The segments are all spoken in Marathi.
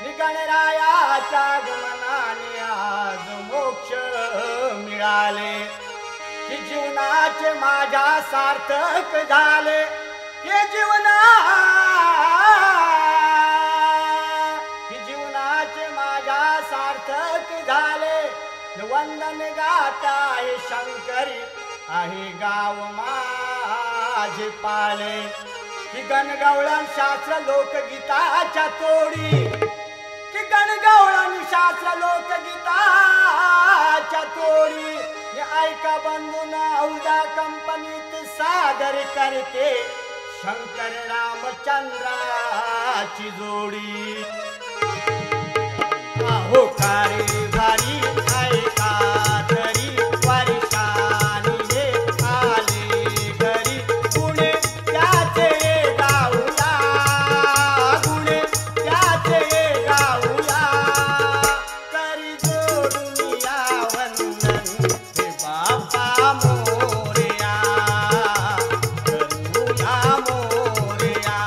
गणरायाच्या आगमनाने आज मोक्ष मिळाले की जीवनाचे माझ्या सार्थक झाले की जीवनाचे माझ्या सार्थक झाले वंदन गाता हे शंकरी आहे गाव माझे पाले की गणगवळण शास्त्र लोकगीताच्या तोडी की गणगवळण शास्त्र लोकगीताच्या तोडी ऐका बंधून औजा कंपनीत सादर करते शंकर रामचंद्राची जोडी आहो कारभारी ऐका तरी वर्षानी हे आले घरी पुणे त्याचे गाऊया पुणे त्याचे गाऊया करी जोडून या वंदन हे बाप्पा मोरया करूया मोरया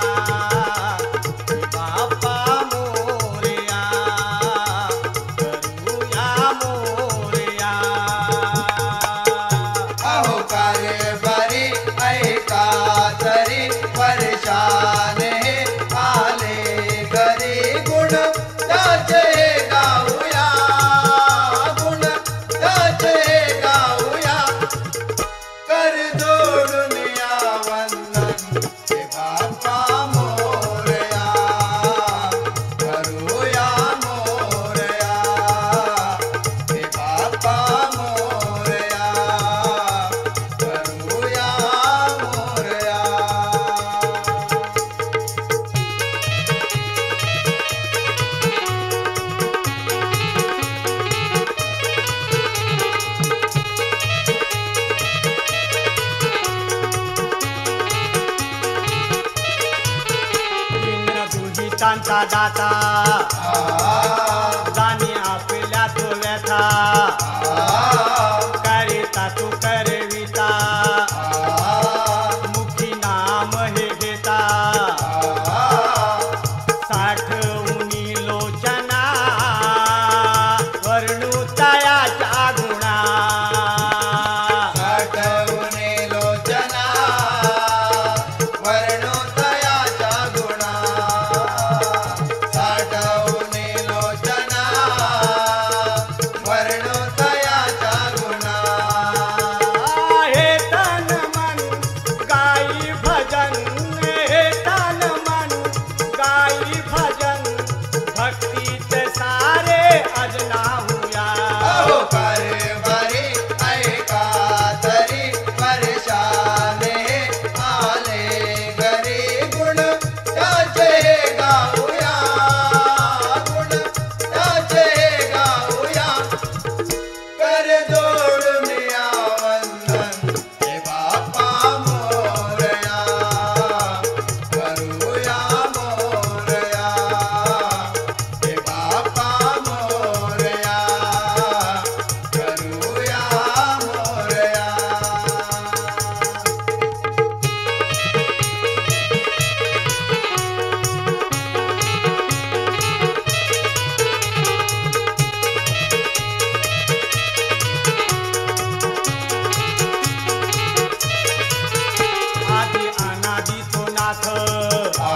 हे बाप्पा मोरया करूया मोरया अहो कारभारी ऐका तरी वर्षाने आले घरी गुण त्याचे गाऊया गुण त्याचे गाऊया कर जोडून या वंदन हे बाप्पा मोरया करूया मोरया हे बाप्पा मोरया करूया मोरया दुहितांचा दाता जाणी आपल्या तो व्यथा करिता तू करविता मुखी नाम हे घेता साठवुनी लोचना वर्णुतायाच्या गुणा साठवणे लोचना वर्णोदयाचा गुणा साठवणे लोचना वर्णोदयाचा गुणा हे तन मन गाई भजन हे तन मन गाई भजन भक्तीत सारे अजना हुया अहो कारभारी ऐका तरी वर्षाने आले घरी गुण त्याचे गाऊया गुण त्याचे गाऊया कर जोडून या वंदन हे बाप्पा मोरया करूया मोरया हे बाप्पा मोरया करूया मोरया आदि अनादि तो नाथ आ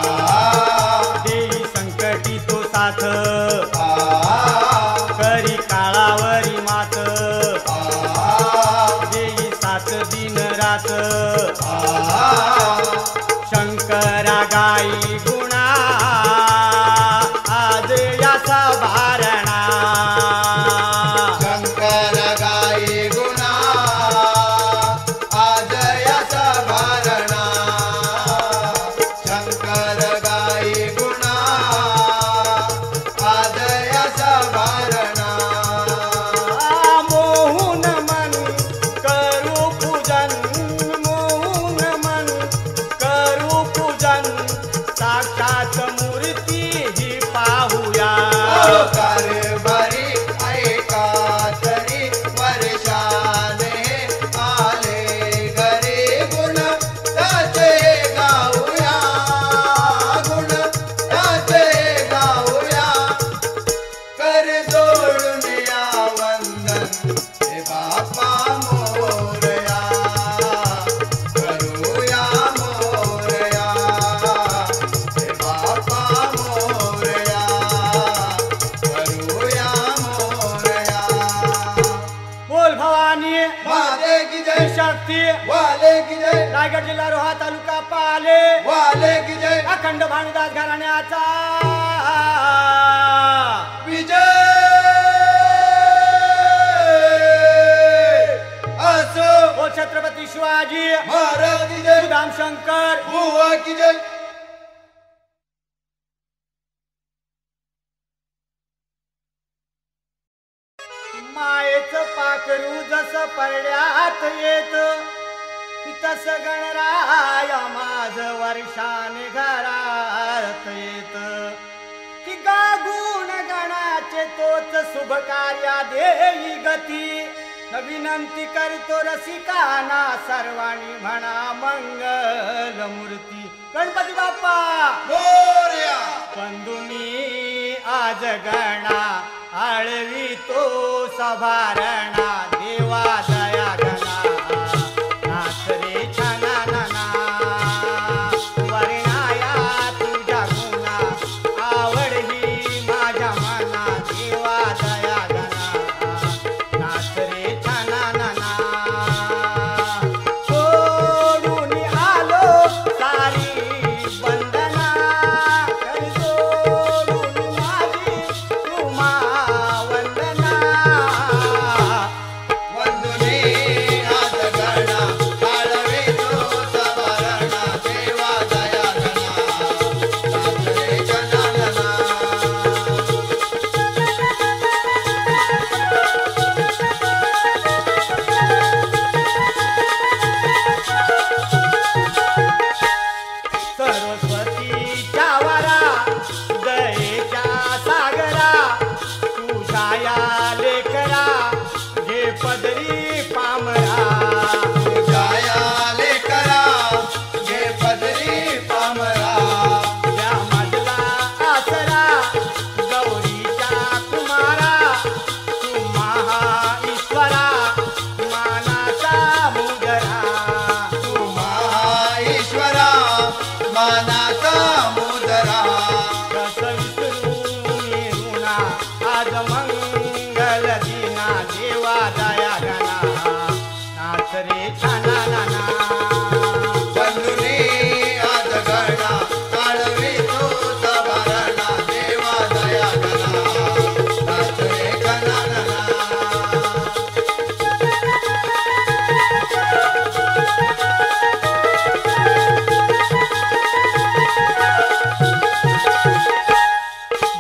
देई संकटी तो साथ आ करी काळावरी मात आ देई सात दिन रात आ शंकरा गाई गुणा आज याचा भारणा शंकर गाई गुणा आज याचा भारणा शंकर गाई गुणा आज याचा भारणा मोहून मन करू पूजन मोहून मन करू पूजन साक्षात मूर्ती ही पाहूया कारभारी गणपती वाले की जय रायगड जिल्हा रोहा तालुका पाले वाले की जय अखंड भानुदास घराण्याचा विजय असो ओ छत्रपती शिवाजी महाराज की जय सुदाम शंकर बुवा की जय मायेचं पाखरू जसं परड्यात येत तस गणराय माझ वर्षाने घरात येत की गागुण गणाचे तोच शुभ कार्या देई गती विनंती करतो रसिकाना सर्वांनी म्हणा मंगल मूर्ती गणपती बाप्पा मोरया बंधुनी आज गणा आळवी तो सभारणा देवा दया गणा नाथ रे छाना नाना वर्णाया तुझ्या गुणा आवड ही माझ्या मना देवा दया गणा नाथ रे छाना नाना सोडून आलो सारी बंधना कर सोडून माझी तुम्हा वंदना वंदुनी आज गणा ताळवे तो सवारणा देवा दया गणा नाथरे जनानना सरस्वतीच्या वरा दयेच्या सागरा तुझ्या या लेकरा घे पदरी पामरा जाया लेकरा घे पदरी पामरा त्या मधला आसरा गौरीच्या कुमारा तू महा ईश्वरा मानाचा मुदरा तू महाईश्वरा मानाचा मुदरा कस विसरून येऊना आज मंगल दिना देवा दया गणा नाथ रे छाना नाना बंधुनी आज गणा ताळवी तो सवारणा देवा दया गणा नाथरे गणानना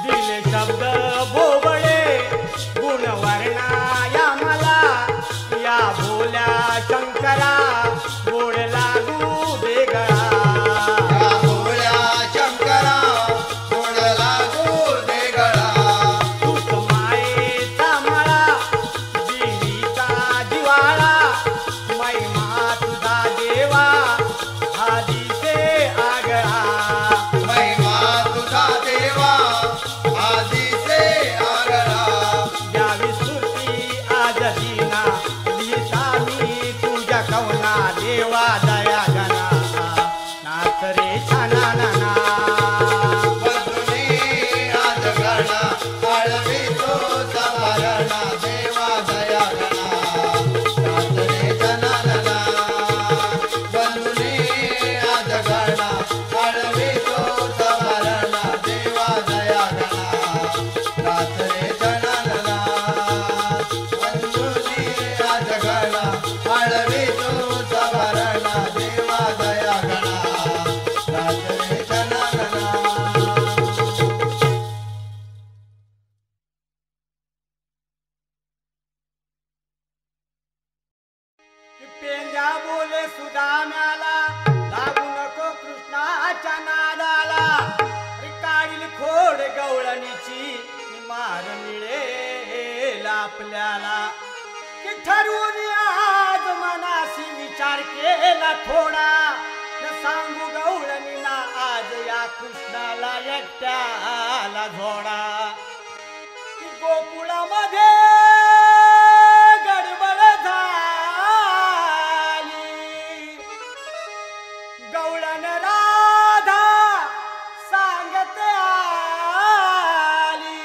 दिले शब्द भोवळे गुणवर्णा या मला या भोल्या शंकरा गोड लागू दे गळा या भोळ्या शंकरा गोड लागू दे गळा तूच मायेचा मळा जीवीचा जिवाळा महिमा तुझा देवा आदिसे आगळा महिमा तुझा देवा आदिसे आगळा द्यावी स्तुती आज दिना लिहिता मी तुझ्या कवना देवा दया गणा नाथ रे छाना नाना बंधुनी आज गणा ताळवी तो सवारणा देवा दया गणा नाथरे जनानना बंधुनी आज गणा ताळवी तो सवारणा देवा दया गणा नाथरे जनानना बंधुनी आज गणा ताळवी तो सवारणा देवा दया गणा नाथरे जनानना पेंड्या बोले सुदाम्याला लागू नको कृष्णाच्या नादाला काढील खोड गवळणीची मार मिळेल आपल्याला की ठरवून आज मनाशी विचार केला थोडा न सांगू गवळणीला आज या कृष्णाला एकट्याला झोडा की गोकुळामध्ये गडबड झाली गवळण राधा सांगते आली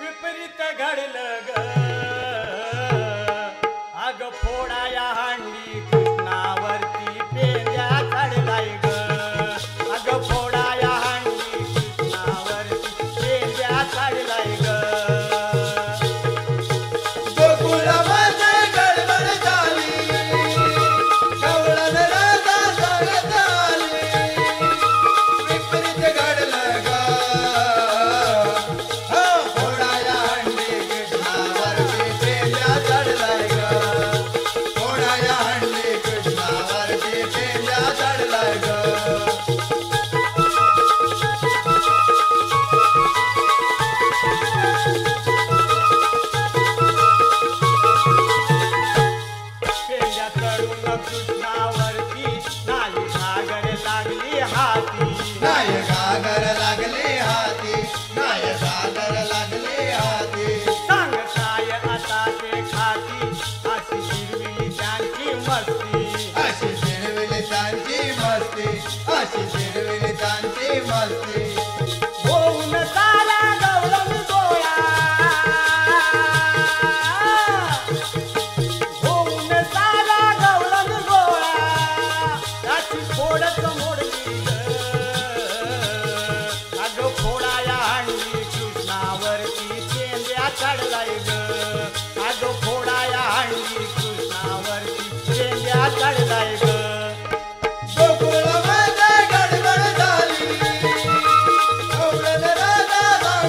विपरीत घडलं ग अग फोडा या हांडी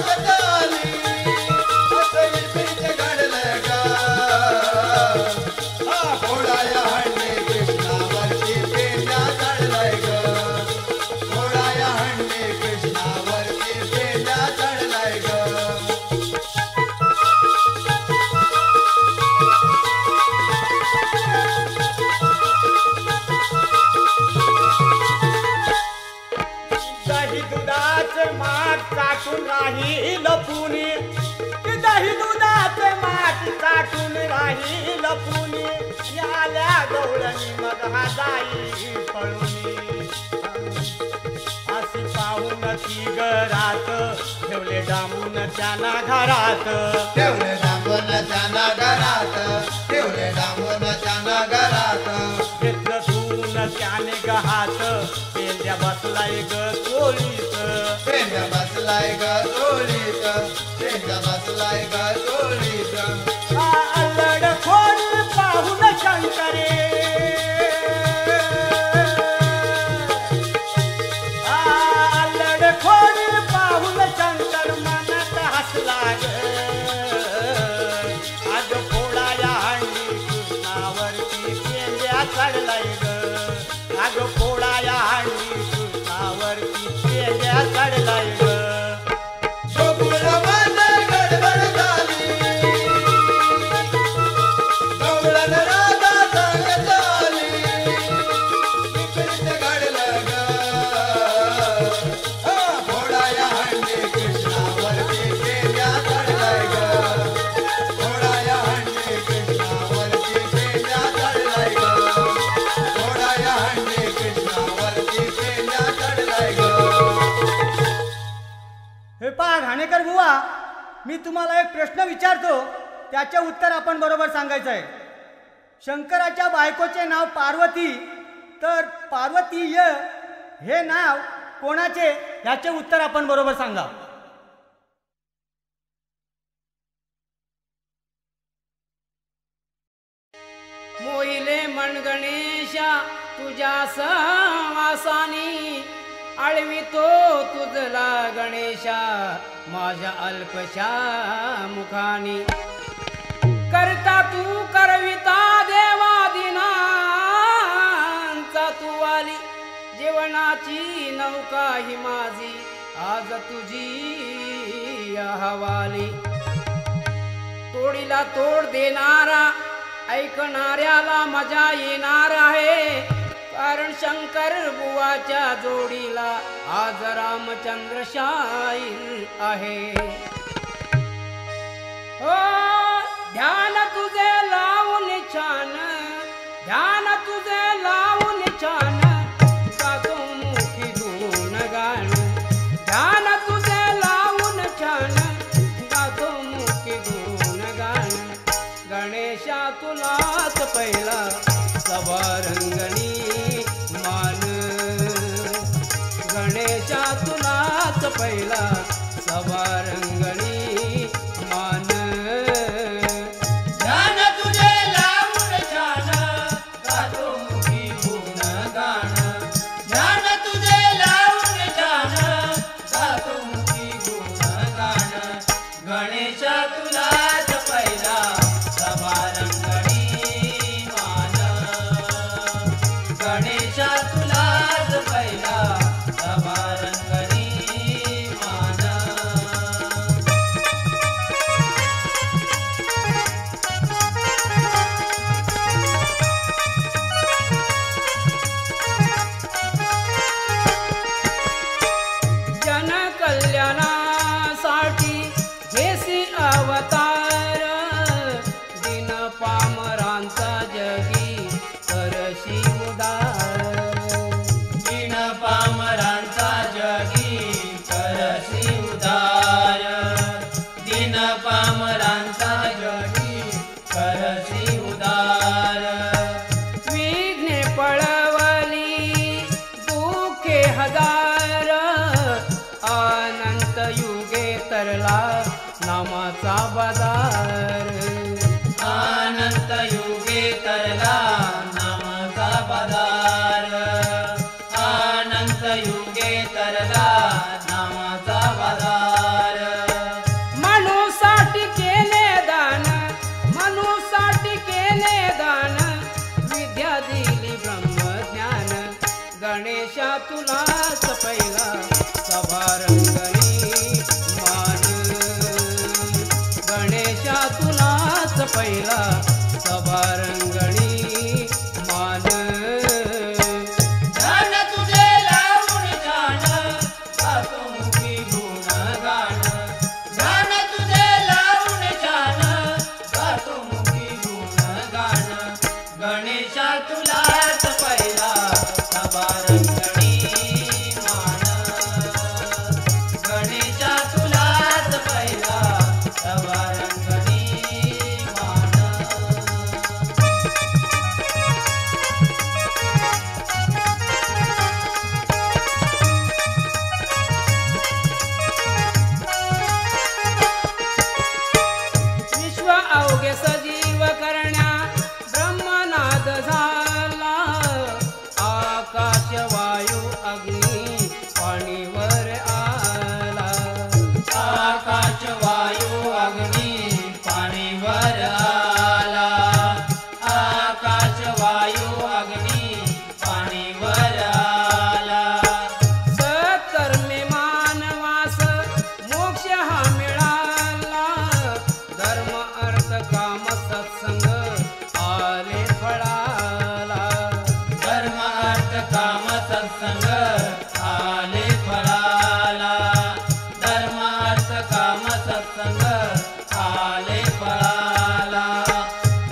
सांगत आली असं इडपीत घडलं ग हा घोडाया हंडी कृष्णावरती पेंड्या चढलाय ग घोडाया हंडी कृष्णावरती पेंड्या चढलाय ग दही दुधाचे माठ चाटून राहील पुणे दही दुधाचे माठ चाटून राहील पुणे याल्या गवळणी मग हा जाई पळून अशी पाहून ती घरात ठेवले डांबून त्यांना घरात ठेवले डांबून त्यांना घरात ठेवले डांबून त्यांना घरात घेतलं धुवून त्याने गहात पेंड्या बसलाय ग चोळीत पेंड्या बसलाय ग चोळीत पेंड्या बसलाय ग चोळीत अल्लड खोड पाहून शंकरे अल्लड खोड पाहून शंकर मनात हसला ग आज फोडाया हंडी कृष्णावरती पेंड्या चढलाय ग आज फोडाया हंडी कृष्णावरती पेंड्या चढलाय ग गोकुळामध्ये गडबड झाली गवळण राधा सांगत आली विपरीत घडलं ग घोडाया हंडी कृष्णावरती पेंड्या चढलाय ग घोडाया हंडी कृष्णावरती पेंड्या चढलाय ग घोडाया हंडी कृष्णावरती पेंड्या चढलाय ग हे पहा घाणेकर बुवा मी तुम्हाला एक प्रश्न विचारतो त्याचे उत्तर आपण बरोबर सांगायचं आहे शंकराच्या बायकोचे नाव पार्वती तर पार्वतीय हे नाव कोणाचे याचे उत्तर आपण बरोबर सांगा मोहिले मन गणेशा तुझ्या सहवासानी आळवितो तुझला गणेशा माझ्या अल्पशा मुखानी करता तू करविता देवादिनांचा तू आली जीवनाची नौका ही माझी आज तुझी हवाली तोडीला तोड देणारा ऐकणाऱ्याला मजा येणार आहे कारण शंकर बुवाच्या जोडीला आज रामचंद्र शाहीर आहे हो ध्यान तुझे लावून छान ध्यान तुझे लावून छान गातो मुखी गुण गाण ध्यान तुझे लावून छान गातो मुखी गुण गाण गणेशा तुलाच पहिला सभारंगणी मान गणेशा तुलाच पहिला सभारंगणी मान ध्यान तुझे लावून छान गातो मुखी गुण गाण ध्यान तुझे लावून छान गातो मुखी गुण गाण गणेशा तुलाच पहिला सभारंगणी मान गणेशा तुलाच पहिला सभारंगणी मान जन कल्याणासाठी घेसी अवतार दिन पामरांचा जगी करशी उदार दीन पामरांचा जगी करसी उदार दीन पामरांचा जगी करसी उदार विघ्ने पळवली दुखे हजार अनंत युगे तरला नामाचा बाजार अनंत युगे तरला नामाचा बाजार अनंत युगे तरला नामाचा बाजार तुलाच पहिला सभारंगणी मान गणेशा तुलाच पहिला सभारंगणी मान ध्यान तुझे लावून जाण गातो मुखी गुणगान ध्यान तुझे लावून जाण गातो मुखी गुणगान गणेशा तुलाच पहिला सभारंगणी मान गणेशा तुलाच पहिला सभारंगणी मान विश्व अवघे सजीव करण्या ब्रह्मनाद झाला आकाश वायू अग्नी पाणीवर आला आकाश वायू अग्नी पाणीवर आला आकाश वायू अग्नी पाणीवर आला सत्कर्मे मानवास मोक्ष हा मिळाला धर्म अर्थ काम सत्संग आले फळाला धर्म अर्थ काम सत्संग आले फळाला धर्म अर्थ काम सत्संग आले फळाला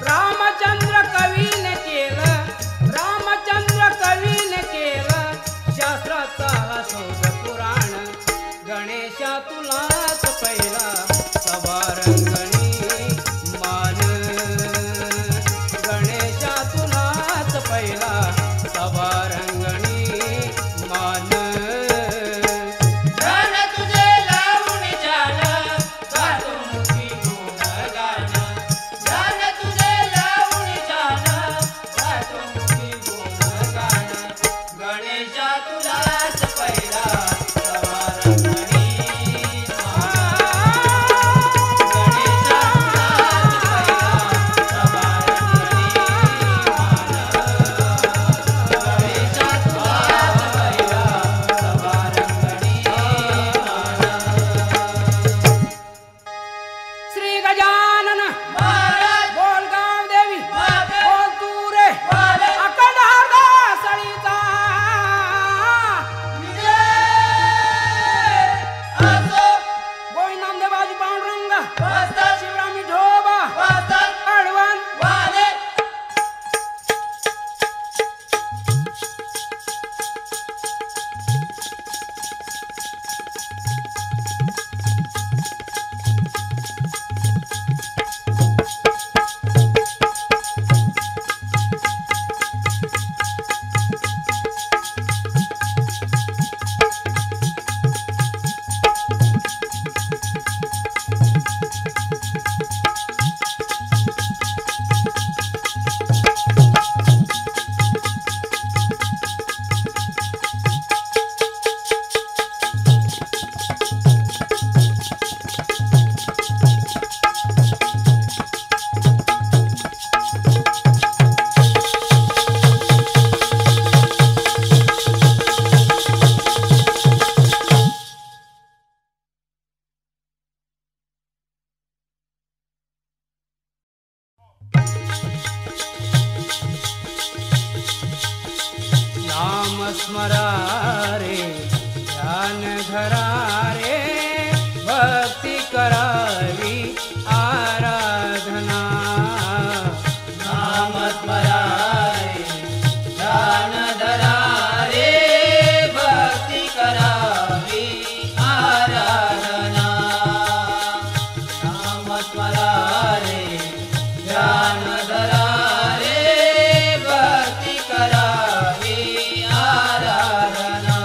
रामचंद्र कवीने केलं रामचंद्र कवीने केलं शास्त्राचा हा शोध पुराण गणेशा तुलाच पहिला सभारंगणी मान गणेशा तुलाच पहिला सभारंगणी मान ध्यान तुझे लावून जाण गातो मुखी गुणगान ध्यान तुझे लावून जाण गातो मुखी गुणगान गणेशा तुलाच पहिला सभारंगणी मान गणेशा तुलाच पहिला सभारंगणी मान गणेशा तुलाच पहिला सभारंगणी मान श्री गजानन महाराज बोलगाव देवी मागे बोल तू रे वाले अखंड हरदा सळीचा विजय असो गोविंद नामदेवाजी पांडुरंग वाजतात शिवरामी ढोबा वाजतात अडवण वाले नाम स्मरा रे ध्यान धरा रे भक्ती करावी आराधना नाम स्मरा रे ध्यान धरा रे भक्ती करावी आराधना नाम स्मरा रे ध्यान धरा रे भक्ती करावी आराधना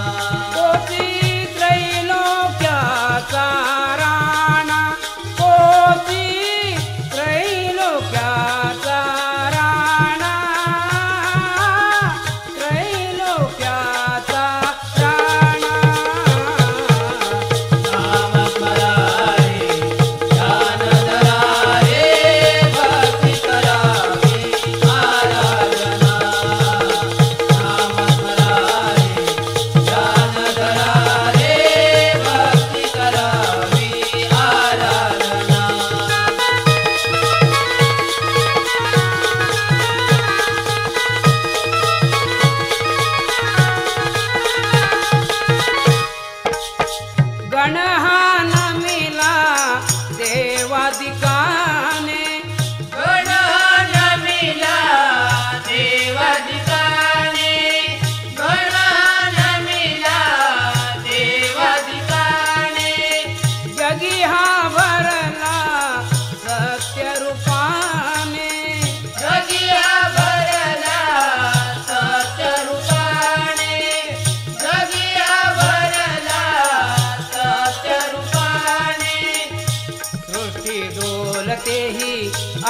तेही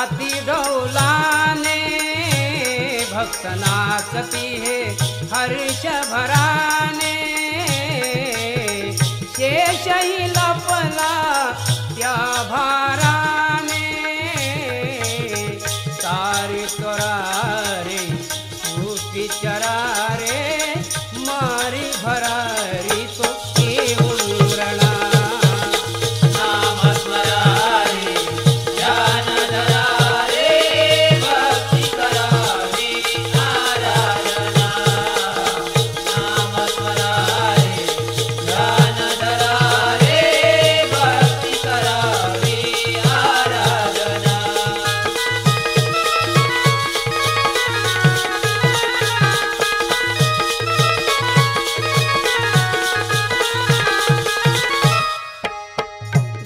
अति डौलाने भक्त नाचती हे हर्ष भराने शेषही लपला त्या भाराने तारी तोरारे सूती चरारे मारी भरारी तो उंगरणा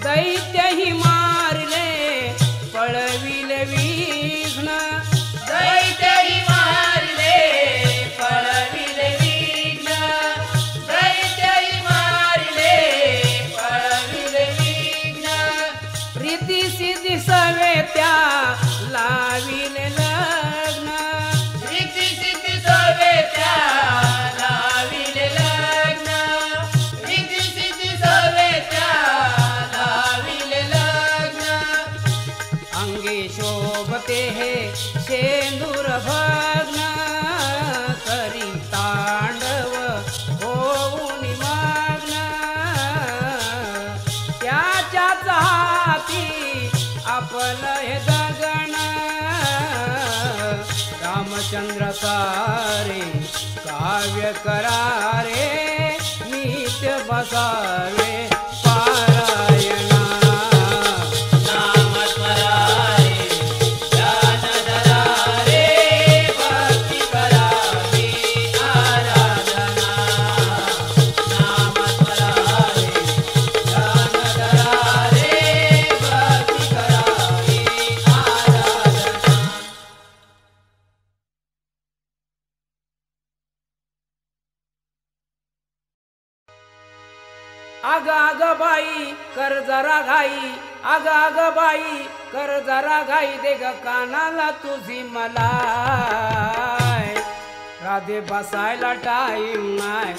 दैत्यही मारले पळविले विघ्न दैत्यही मारले पळविले विघ्न दैत्यही मारले पळविले विघ्न प्रीती सिद्धी सवे त्या लाविले लग्न रीती सिद्धी सवे त्या लाविले लग्न रीती सिद्धी सवे त्या लाविले लग्न अंगी शोभते हे शेंदूर भग्न करी तांडव होऊन मग्न त्याच्याच हाती आपलं हे गगन रामचंद्र सारे काव्य करारे नित्य बसावे पारायणा अग अग बाई कर जरा घाई अग अग बाई कर जरा घाई दे ग कानाला तुझी मला राधे बसायला टाईम नाही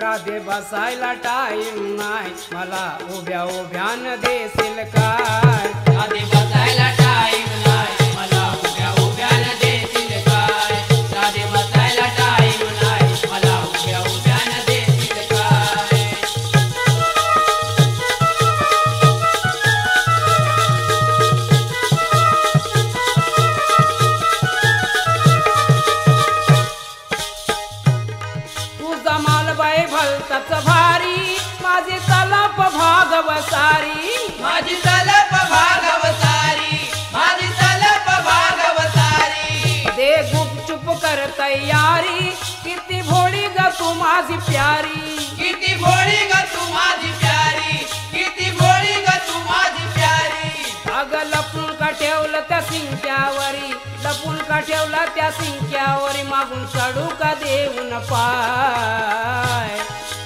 राधे बसायला टाईम नाही मला उभ्या उभ्यान देशील काय राधे बसायला टाईम नाही मला उभ्या उभ्यान देशील काय राधे बसायला टाईम नाही मला उभ्या उभ्यान देशील काय तुझा मालबाई भलताच भारी माझी तलप भागवसारी माझी तलप भागवसारी माझी तलप भागवसारी दे गुपचुप कर तयारी किती भोळी ग तू माझी प्यारी किती भोळी ग तू माझी प्यारी किती भोळी ग तू माझी प्यारी अग लपून का ठेवलं त्या सिंक्यावरी लपून का ठेवलं त्या सिंक्यावरी मागून चढू का देऊन पाय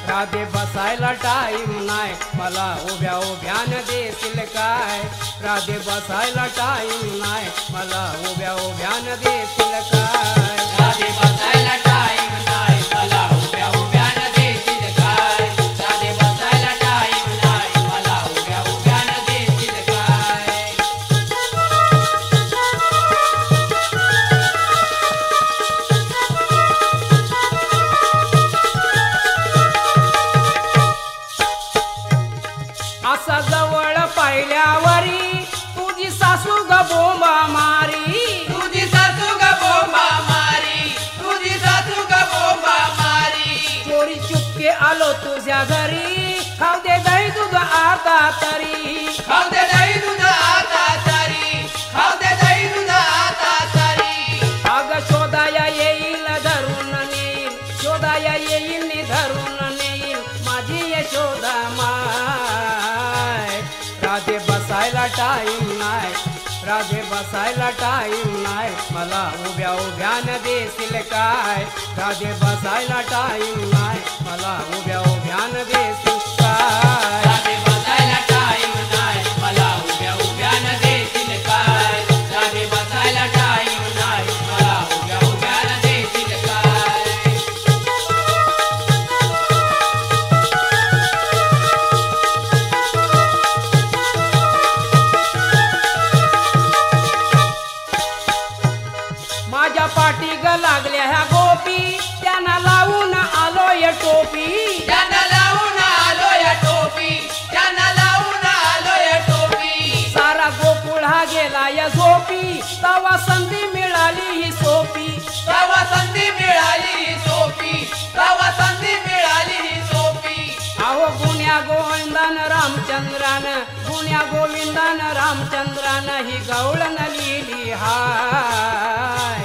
राधे बसायला टाईम नाही मला उभ्या उभ्यान देशील काय राधे बसायला टाईम नाही मला उभ्या उभ्यान देशील काय राधे बसायला टाईम नाही मला उभ्या उभ्यान देशील काय राधे बसायला टाईम नाही मला उभ्या उभ्यान देशील काय असा जवळ पाहिल्यावरी तुझी सासू ग बोंबा मारी तुझी सासू ग बोंबा मारी तुझी सासू ग बोंबा मारी चोरी चुपके आलो तुझ्या घरी खाऊ दे दही दूध आता तरी खाऊ दे दही दूध आता तरी खाऊ दे दही दूध आता तरी अग शोधाया येईल धरून नेईल शोधाया येईल नि धरून नेईल माझी यशोदा माय राधे बसायला टाईम नाही राधे बसायला टाईम नाही मला उभ्या उभ्यान देशील काय राधे बसायला टाईम नाही मला उभ्या उभ्यान देशील काय राधे बसायला टाईम नाही मला उभ्या उभ्यान देशील या गोविंदान रामचंद्रानं ही गवळण लिहिली हाय.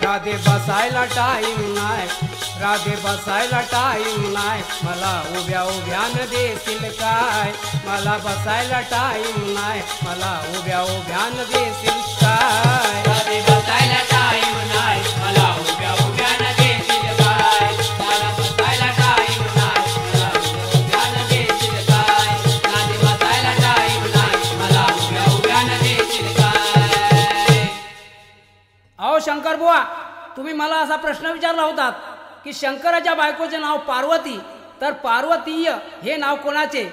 राधे बसायला टाईम नाही, राधे बसायला टाईम नाही, मला उभ्या उभ्यानं देशील काय. मला बसायला टाईम नाही, मला उभ्या उभ्यानं देशील काय. राधे बसायला टाईम नाही, मला उभ्या उभ्यानं देशील काय. मला बसायला टाईम नाही, मला उभ्या उभ्यानं देशील काय. राधे बसायला टाईम नाही, मला उभ्या उभ्यानं देशील काय. अहो शंकर बुवा, तुम्ही मला असा प्रश्न विचारला होता की शंकराच्या बायकोचे नाव पार्वती, तर पार्वतीय हे नाव कोणाचे.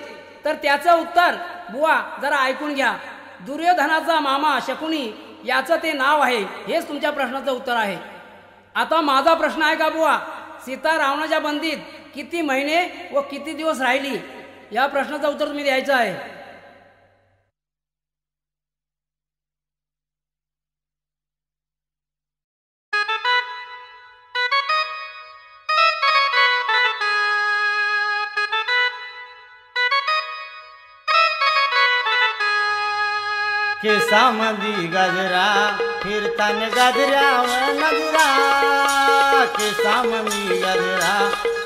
तर त्याचं उत्तर बुवा जरा ऐकून घ्या. दुर्योधनाचा मामा शकुनी याचं ते नाव आहे, हेच तुमच्या प्रश्नाचं उत्तर आहे. आता माझा प्रश्न आहे का बुवा, सीता रावणाच्या बंदीत किती महिने व किती दिवस राहिली, या प्रश्नाचं उत्तर तुम्ही द्यायचं आहे. केसामंदी गजरा फिरतान गजऱ्यावर नजरा. केसामंदी गजरा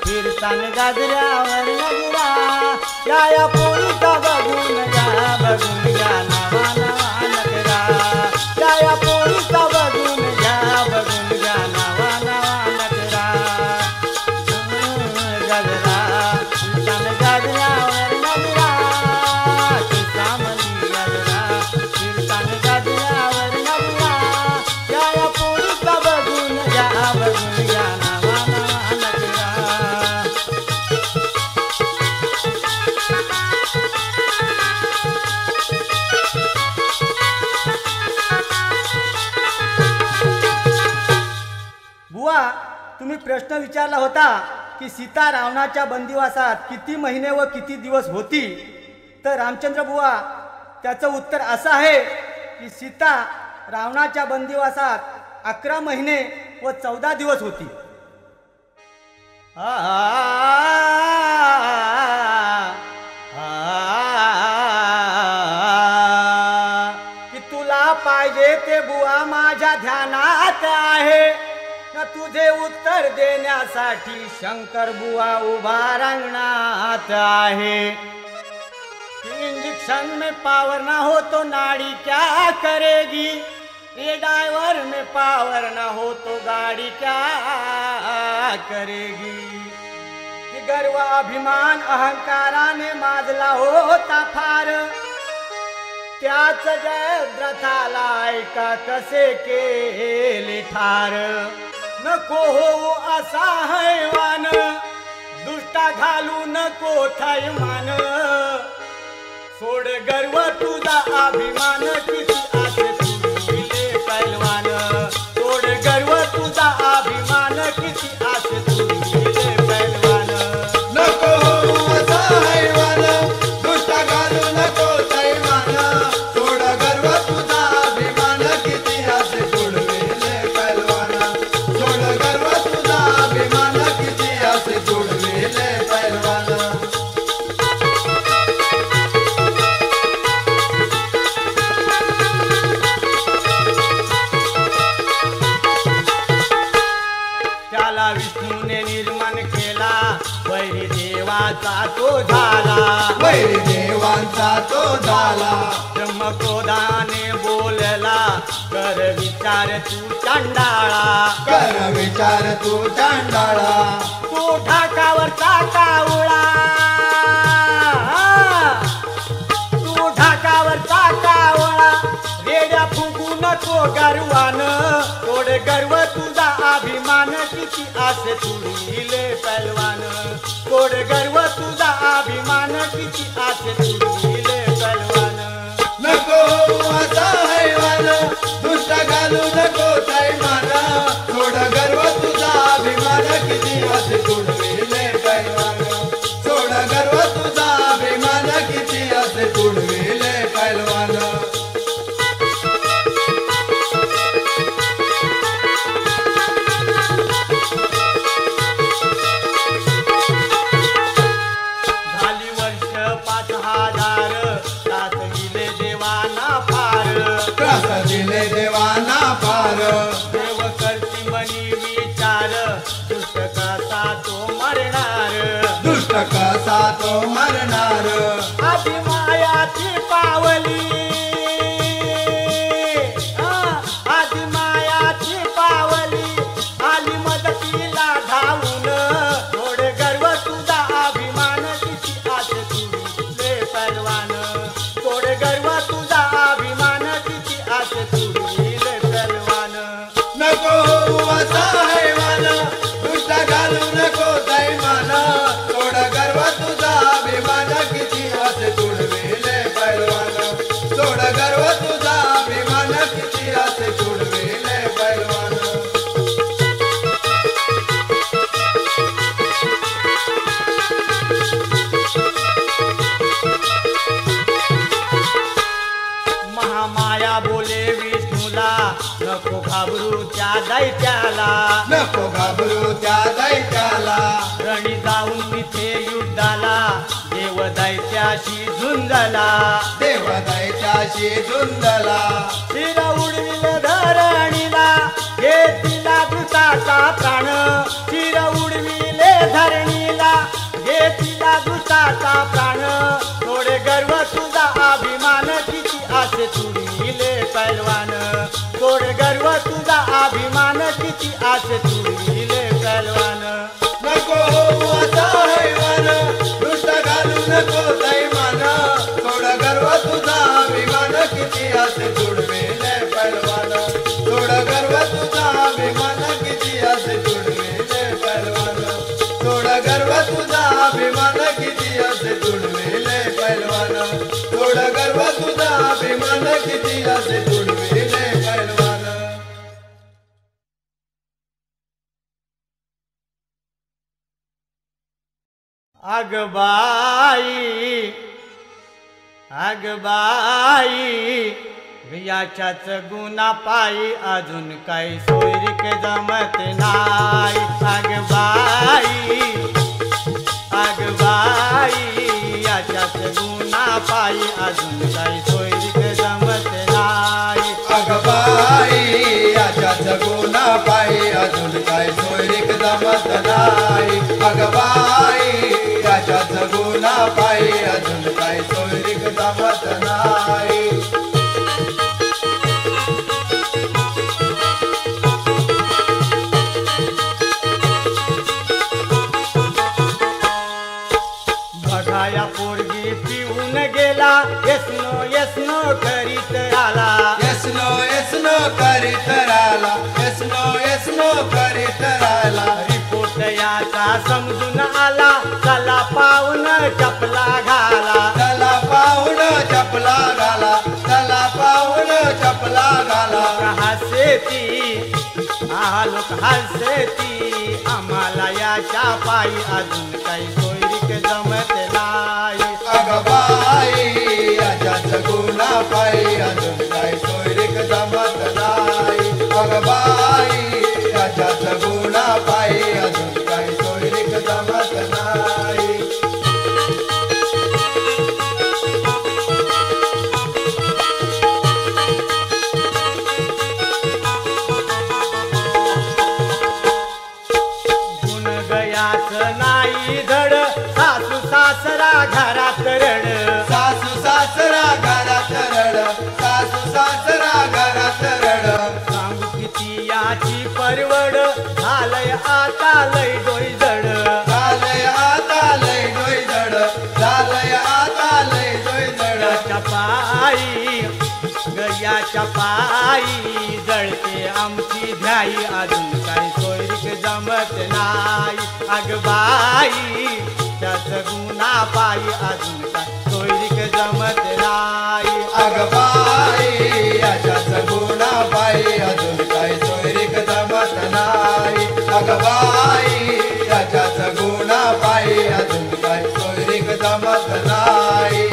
फिरतान गजऱ्यावर नजरा. या पोरीचा बघून घ्या, बघून घ्या नवा नवा नजरा. या पोरीचा बघून घ्या, बघून घ्या नवा नवा नजरा. गजरा फिरतान गजऱ्यावर नजरा. केसामंदी गजरा फिरतान गजऱ्यावर नजरा. या पोरीचा बघून घ्या, बघून घ्या नवा नवा नजरा. बुवा, तुम्ही प्रश्न विचारला होता की सीता रावणाच्या बंदिवासात किती महिने व किती दिवस होती. तर रामचंद्र बुवा, त्याचं उत्तर असं आहे की सीता रावणाच्या बंदिवासात 11 महिने व 14 दिवस होती. की तुला पाहिजे ते बुवा माझ्या ध्यानात आहे न, तुझे उत्तर देण्यासाठी शंकर बुवा उभा रंगणात आहे. इंजेक्शन में पावर ना हो तो नाड़ी क्या करेगी. ये ड्राइवर में पावर ना हो तो गाड़ी क्या करेगी. कि गर्व अभिमान अहंकाराने माजला होता फार. त्याच जयद्रथाला ऐका कसे केले ठार. नको हो असा हैवान, दुष्टा घालू नको थैमान. सोड गर्व तुझा अभिमान, किती आसे तुझे पैलवान. सोड गर्व तुझा अभिमान, किती आसे तुझे पैलवान. नको असा हैवान, दुष्ट घालू नको थैमान. सोड गर्व तुझा अभिमान, किती आसे सोडवेले पैलवान. सोड गर्व तुझा अभिमान, किती आसे सोडवेले पैलवान. त्याला विष्णूने निर्माण केला, वैरी देवाचा तो झाला. वैरी देवांचा तो झाला. ब्रह्मक्रोधाने बोलला, कर विचार तू चांडाळा. कर विचार तू चांडाळा. तू ढाकावरचा कावळा. तू ढाकावरचा कावळा. रेड्या फुगू नको गर्वान. थोड गर्व तुझा अभिमान, किती आसे तुडविले पैलवान. थोड गर्व तुझा अभिमान, किती आसे तुडविले पैलवान. नको असा हैवान, दुष्ट घालू नको थैमान. सोड गर्व तुझा अभिमान, किती आसे सोडविले पैलवान. सोड गर्व तुझा अभिमान, किती आसे सोडविले पैलवान. झाली वर्ष 5000 तास तो मरणार आधी मायाची पावली आधी मायाची पावली आली मदतीला धावून थोडे गर्व तुझा अभिमान तिची आस तुडले पहलवान थोडे गर्व तुझा अभिमान तिची आस तुडले पहलवान नको होऊ असा हैवान दुष्ट घालू नको दैमान थोड गर्व तुझा अभिमान किती असे तुडविले पैलवान थोड गर्व तुझा अभिमान किती असे तुडविले पैलवान महामाया बोले विष्णूला नको घाबरू त्या दैत्याला नको घाबरू त्या दैत्याला रणी जाऊन तिथे युद्धाला देव दैत्याशी झुंजला देव दैत्याशी झुंजला शिर उडविल धरणीला घेतला दुताचा प्राण शिर उडविले धरणीला घेतला दुताचा प्राण थोडे गर्व तुझा अभिमान किती आसे तुडविले पैलवान थोडे गर्व तुझा अभिमान किती आसे तुडविले पैलवान नको होऊ असा हैवान दुष्ट घालू नको दैमान थोड गर्व तुझा अभिमान किती असे तुडविले पैलवान थोड गर्व तुझा अभिमान किती असे तुडविले पैलवान थोड गर्व तुझा अभिमान किती असे तुडविले पैलवान थोड गर्व तुझा अभिमान किती असे तुडविले पैलवान अग बाई याच्याच गुन्हा पायी अजून काही सोयरीक जमत नाही अग बाई याच्याच गुन्हा पायी अजून काही सोयरीक जमत नाही अग बाई याच्याच गुन्हा पायी अजून काय सोयरीक जमत नाही अग बाई याच्याच गुन्हा पायी अजून काय सोयरीक जमत नाही बघाया पोरगी पिऊन गेला यसनो करीत आला यसनो करीत राहिला यसनो करीत राहिला रिपोर्ट याचा समजून आला चला पाहून चपला घाला चला पाहून चपला घाला चला पाहून चपला घाला लोक हसती आम्हाला याच्या पायी अजून काही सोयरीक जमत नाही अग बाई याच्याच गुन्हा पायी अजून काय सोयरीक जमत नाही अग बाई याच्याच गुन्हा पायी अजून काय सोयरीक जमत नाही गुण गयाच नाही धड सासू सासरा घरात रड सासू सासरा घरात रड सासू सासरा घरात रड सांगू किती याची परवड झालंय आता लय डोई जड झालंय आता लय डोई जड झालंय आता लय डोई जड गयाच्या पायी जळते आमची ध्याई अजून काही सोयरीक जमत नाही अग बाई त्याच गुन्हा पायी अजून काही सोयरीक जमत नाही अग बाई याच्याच गुन्हा पायी अजून काय सोयरीक जमत नाही अग बाई याच्याच गुन्हा पायी अजून काय सोयरीक जमत नाही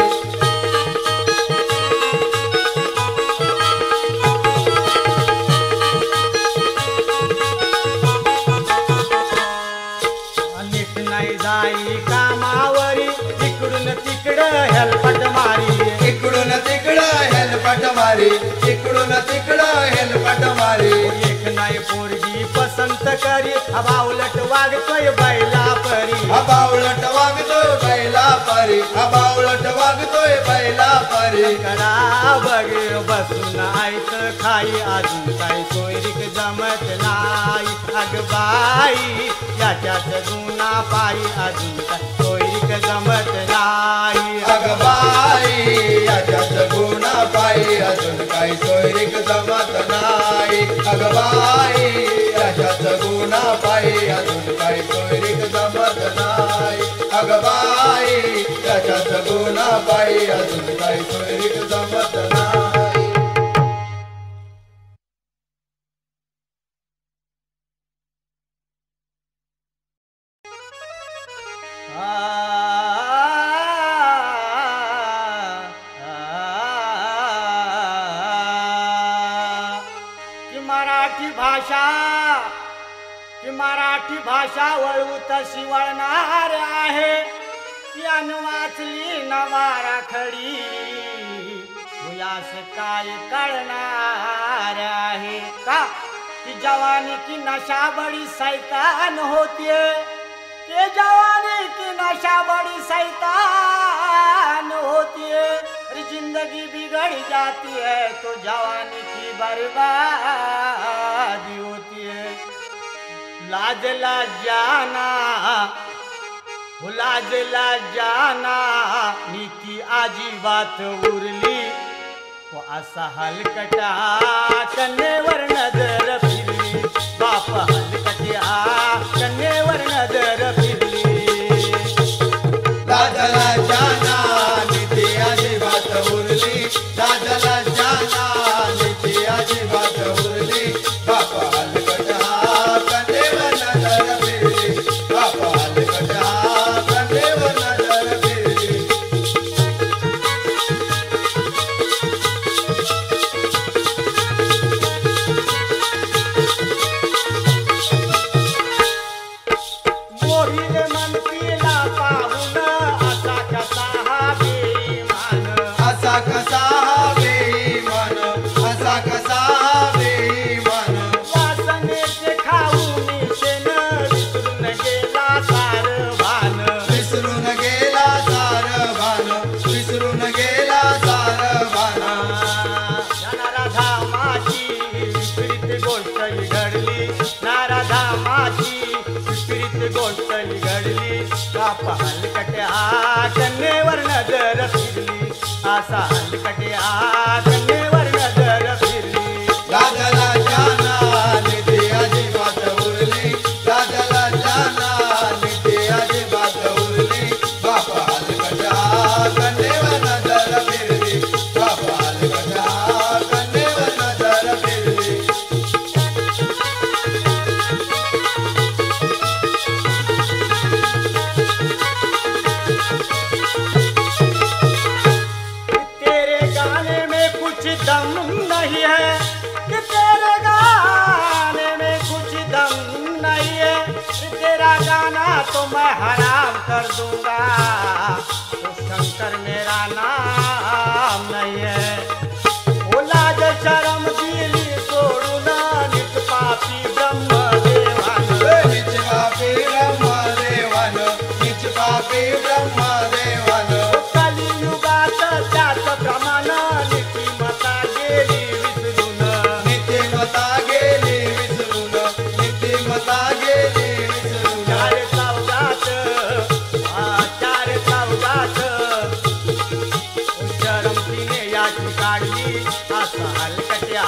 नीट नाही जाई कामावरी इकडून तिकडं हेलपट मारी इकडून तिकडं हेलपट मारी इकडून तिकडं हेलपट मारी एक नाही पोरगी पसंत करी बावलट वागतोय बैला परी बावळट वागतो बैला अबावळट वागतोय पहिला परी करा बघ बसून आयत खाई अजून काही सोयरीक जमत नाही अग बाई याच्यात गुन्हा पायी अजून काही सोयरीक जमत नाही अग बाई याच्यात गुन्हा पायी अजून काही सोयरीक जमत नाही अग बाई याच्यात गुन्हा पायी अजून काही सोयरीक जमत नाही अग बाई याच्यात गुन्हा पायी अजून काही सोयरीक जमत नाही की मराठी भाषा वळवूत शिवळणार आहे यान वाचली नवारा खडी तुयास काय कळणार आहे का की जवानी की नशा बड़ी शैतान होती है कि जवानी की नशा बड़ी शैतान होती है जिंदगी बिगड़ जाती है तो जवानी की बर्बादी होती है लाज ला जाना लाज ला जाना नीती अजिबात उरली वो असा हलकटा कन्नेवर नजर फिरली बाप हलकट्या कन्नेवर नजर फिरली लाजला जाना नीती अजिबात उरली लाजला जाना नीती अजिबात उरली बाप हलकटा कन्नेवर नजर फिरली बाप हलकटा कन्नेवर नजर फिरली मोरीने मनतीला पाहून असा कसा हा बेईमान असा कसा बेईमान असा कसा बेईमान वासनेचे खाऊन शेण विसरून गेला सार भान विसरून गेला सार भान विसरून गेला सार भान नाराधामाची विपरीत गोष्ट घडली नाराधामाची विपरीत गोष्ट घडली बाप हलकट्या कन्नेवर नजर फिरली असा हलकट्या कन्नेवर नजर फिरली लाजला जाना निधी अजिबात उरली लाजला जाना निधी अजिबात उरली बाप हलकट्या कन्नेवर नजर फिरली बाप हलकट्या कन्नेवर नजर फिरली तेरे गाने में कुछ दम नहीं है कि तेरे गाने में कुछ दम नहीं है तेरा गाना तो मैं हराम कर दूंगा तो शंकर मेरा नाम नहीं है ओ लाज शरम दिली छोड़ून नित पापी ब्रह्म देवान निच पापी ब्रह्मदेवान निच पापी ब्रह्मदेवान कलियुगात त्याच प्रमाण नीतिमत्ता गेली विसरून नीतिमत्ता गेली विसरून नीतिमत्ता गेली विसरून चार चौदात चरमतीने याची काढली असा हलकट्या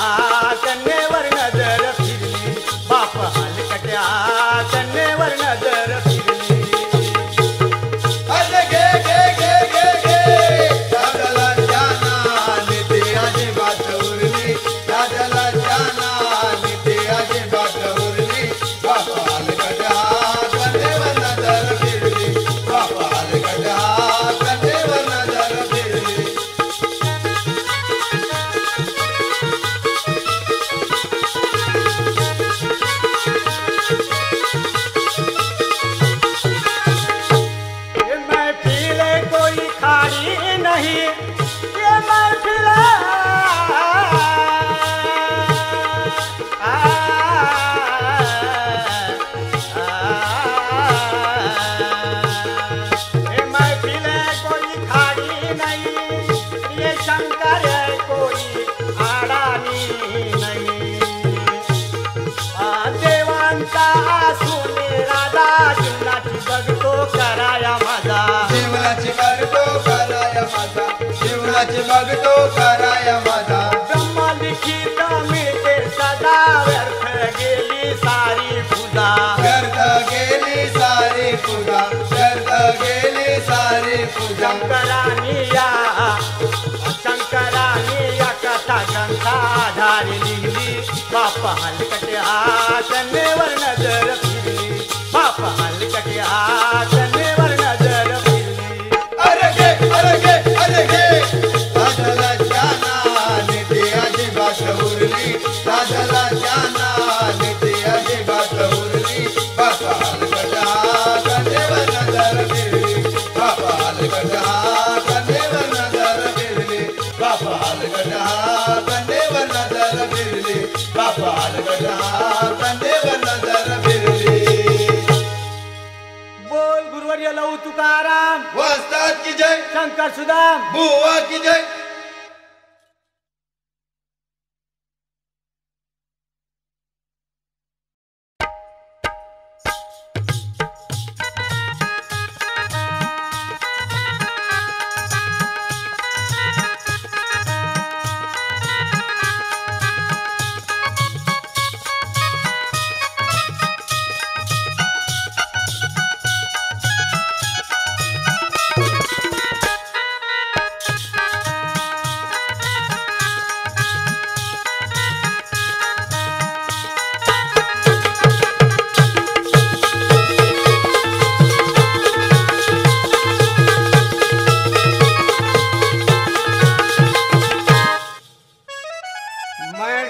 कन्नेवर नजर फिरली बाप हलकट्या कन्नेवर नजर फिरली अरे गे गे गे गे गे लाजला जाना निधी अजिबात उरली लाजला जाना निधी अजिबात उरली बाप हलकट्या कन्नेवर नजर फिरली बाप हलकट्या कन्नेवर नजर फिरली कुणाचे बघतो कराया माझा ब्रह्म लिखित मिळते सदा व्यर्थ गेली सारी पूजा व्यर्थ गेली सारी पूजा व्यर्थ गेली सारी पूजा शंकरानी या कथा ग्रंथा आधारे लिहिली बाप हलकटे हातनेवर नजर फिरली बाप हलकटे हातनेवर नजर फिरली अरे घे साधला जाना निती अजिबात उरली साधला जाना निती अजिबात उरली बापा हलकटा कनेवर नजर फिरली बापा हलकटा कनेवर नजर फिरली बापा हलकटा कनेवर नजर फिरली बापा हलकटा कनेवर नजर फिरली बोल गुरुवर्य लहू तुकाराम वस्ताद की जय शंकर सुदाम बुवा की जय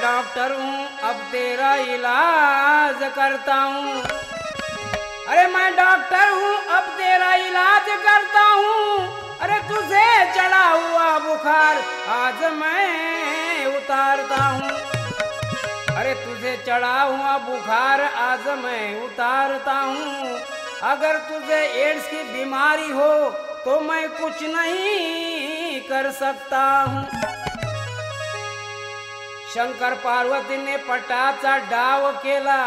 डॉक्टर हूँ अब तेरा इलाज करता हूँ। अरे मैं डॉक्टर हूँ अब तेरा इलाज करता हूँ। अरे तुझे चढ़ा हुआ बुखार आज मैं उतारता हूँ। अरे तुझे चढ़ा हुआ बुखार आज मैं उतारता हूँ। अगर तुझे एड्स की बीमारी हो तो मैं कुछ नहीं कर सकता हूँ। शंकर पार्वतीने पटाचा डाव केला।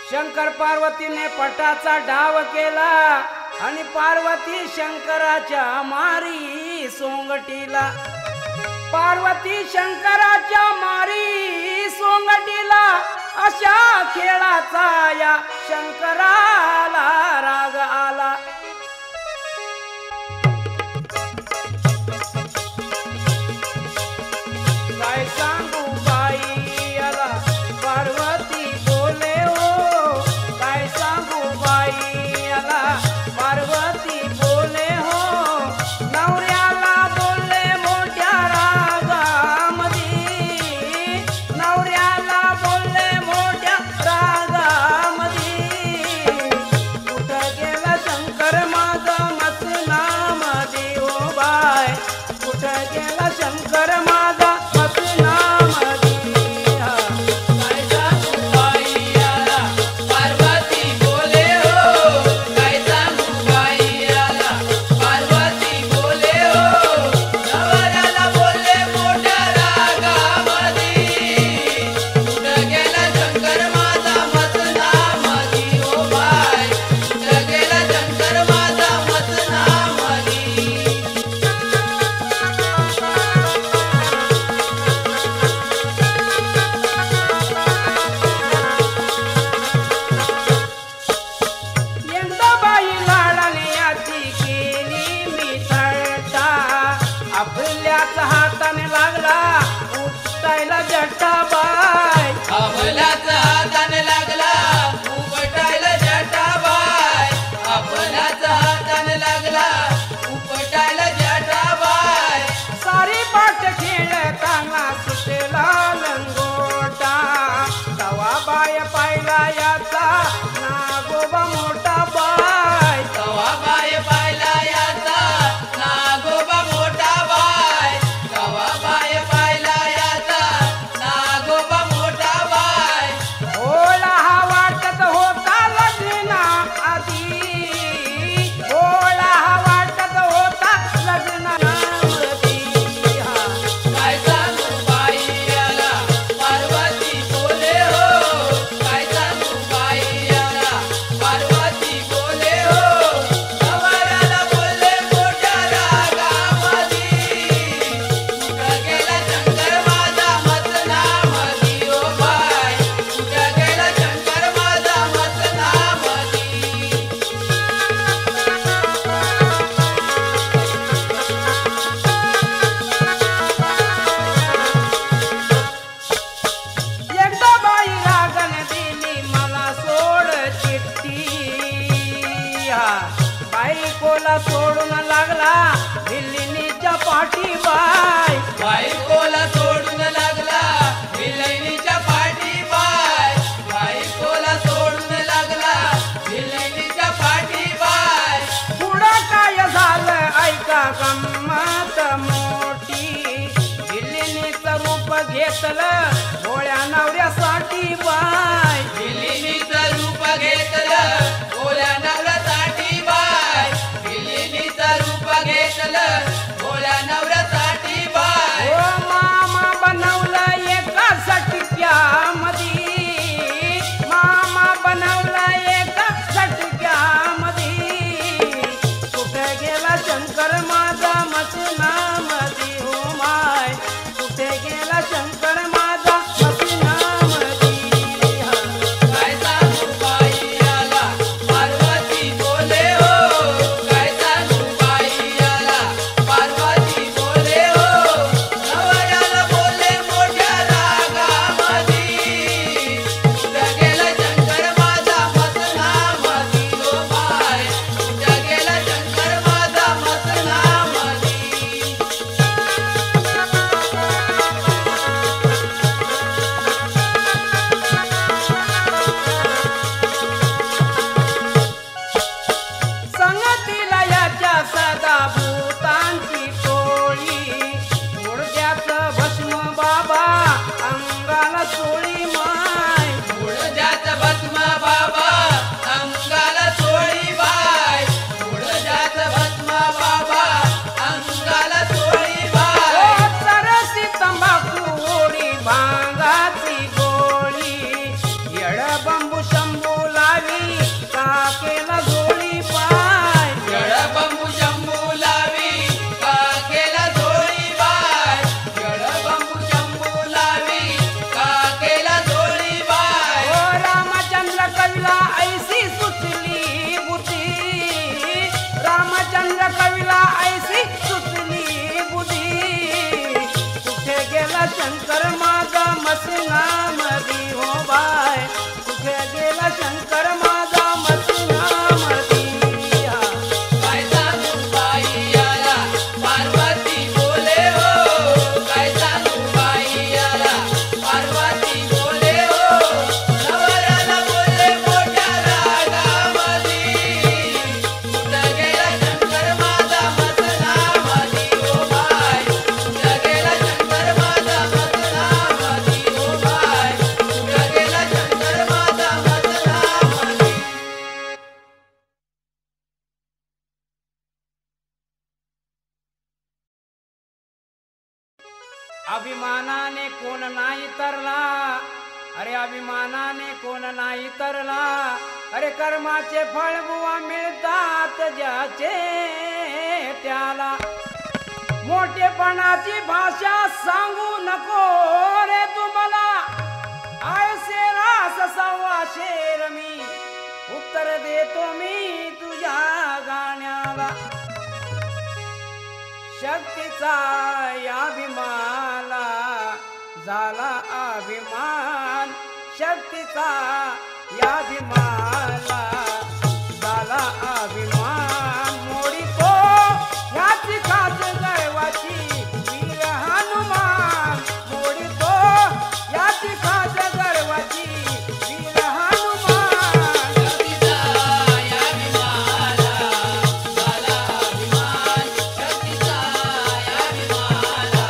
शंकर पार्वतीने पटाचा डाव केला आणि पार्वती शंकराच्या मारी सोंगटीला। पार्वती शंकराच्या मारी सोंगटीला अशा खेळाचा या शंकराला राग आला। काय सांगू बाई याला पार्वती बोले हो। काय सांगू बाई याला पार्वती बोले हो। नवऱ्याला बोलले मोठ्या रागामध्ये। नवऱ्याला बोलले मोठ्या रागामध्ये। कुठं गेला शंकर रूप घेतलं भोळ्या नवऱ्यासाठी बाय भिल्लीनीचं रूप घेतलं भोळ्या नवऱ्यासाठी बाय भिल्लीनीचं रूप घेतलं भोळ्या नवऱ्यासाठी बाय ओ मामा बनवलं एका सटक्यामध्ये मामा बनवलं एका सटक्यामध्ये कुठे गेला शंकर माझा मसनामध्ये हो माय कुठे गेला शंकर माझा मसनामध्ये काय सांगू बाई आला पार्वती बोले हो काय सांगू बाई आला पार्वती बोले हो नवऱ्याला बोले मोठ्या रागामध्ये कुठं गेला शंकर माझा मसनामध्ये हो बाय कुठं गेला शंकर माझा मसनामध्ये संगतीला याच्या सदा भूतांची टोळी मुडद्याचं भस्म बाबा अंगाला चोळी माय मुळजात भस्म बाबा अंगाला चोळी बाय मुळजात भस्म बाबा अंगाला चोळी बाय ओ तरसी तंबाखू ओढी भांगाची गोळी येड बंबू शंभू लावी काकेला गोळी पाय जळबंबू शंभू लावी काकेला झोळी बाय जळबंबू शंभू लावी काकेला झोळी बाय ओ रामचंद्र कविला ऐसी सुचली बुद्धी रामचंद्र कविला ऐसी सुचली बुद्धी कुठे गेला शंकर माझा मसनामध्ये हो बाय कुठे गेला शंकर माझा मसनामध्ये काय सांगू बाई आला पार्वती बोले हो काय सांगू बाई आला पार्वती बोले हो नवऱ्याला बोले मोठ्या रागामध्ये कुठं गेला शंकर माझा मसनामध्ये हो बाय कुठं गेला शंकर माझा मसनामध्ये हो बाय कुठं गेला शंकर माझा मसनामध्ये अभिमानाने कोण नाही तरला अरे अभिमानाने कोण नाही तरला अरे कर्माचे फळ बुवा मिळतात ज्याचे त्याला मोठेपणाची भाषा सांगू नको रे तुम्हाला आळसे रास सव्वा शेर मी उत्तर देतो मी तुझ्या गाण्याला शक्तीचा अभिमाला झाला अभिमान शक्तीचा अभिमाला झाला अभिमान मोडीतो याची खास गर्वाची वीर हनुमान मोडीतो याची खास गर्वाची वीर हनुमान शक्तीचा अभिमाना झाला अभिमान शक्तीचा अभिमाना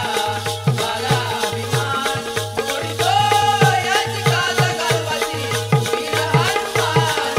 झाला अभिमान मोडीतो याची काल गर्वाची वीर हनुमान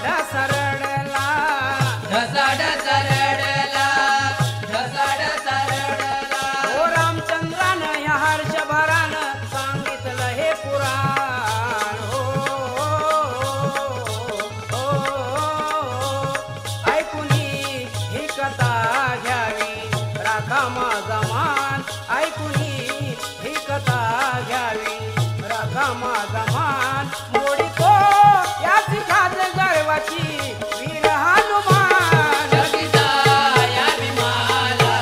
ढसा रडला ढसा ढसा रडला ढसा ढसा रडला ओ रामचंद्रानं या हर्षभरानं सांगितलं हे पुराण ऐकुनी ही कथा घ्यावी राखा माझा मान ऐकुनी ही कथा घ्यावी राखा माझा मान मोडितो याची खाज गर्वाची वीर हनुमान शक्तीचा या भीमाला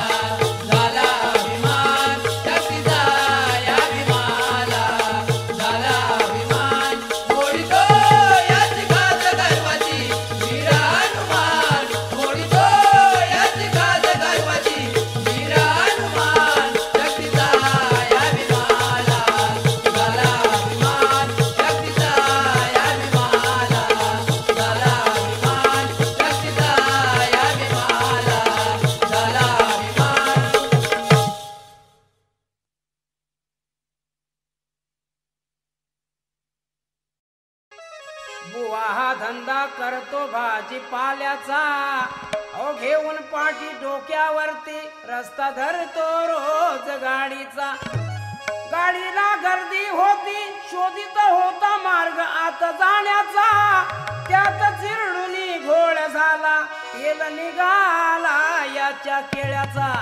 झाला अभिमान शक्तीचा या भीमाला झाला अभिमान मोडितो याची खाज गर्वाची वीर हनुमान मोडितो याची खाज गर्वाची वीर हनुमान शक्तीचा या भीमाला झाला अभिमान शक्तीचा या भीमाला झाला अभिमान शक्तीचा या भीमाला झाला अभिमान बुवा हा धंदा करतो भाजीपाल्याचा अहो घेऊन पाठी डोक्यावरती रस्ता धरतो रोज गाडीचा गाडीला गर्दी होती शोधित होता मार्ग आता जाण्याचा त्यात चिरडुनी घोळ झाला तेल निघाला याच्या केळ्याचा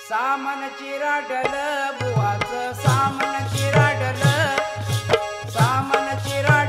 सामान चिराडल बुवाच सामान चिराडल सामान चिराडल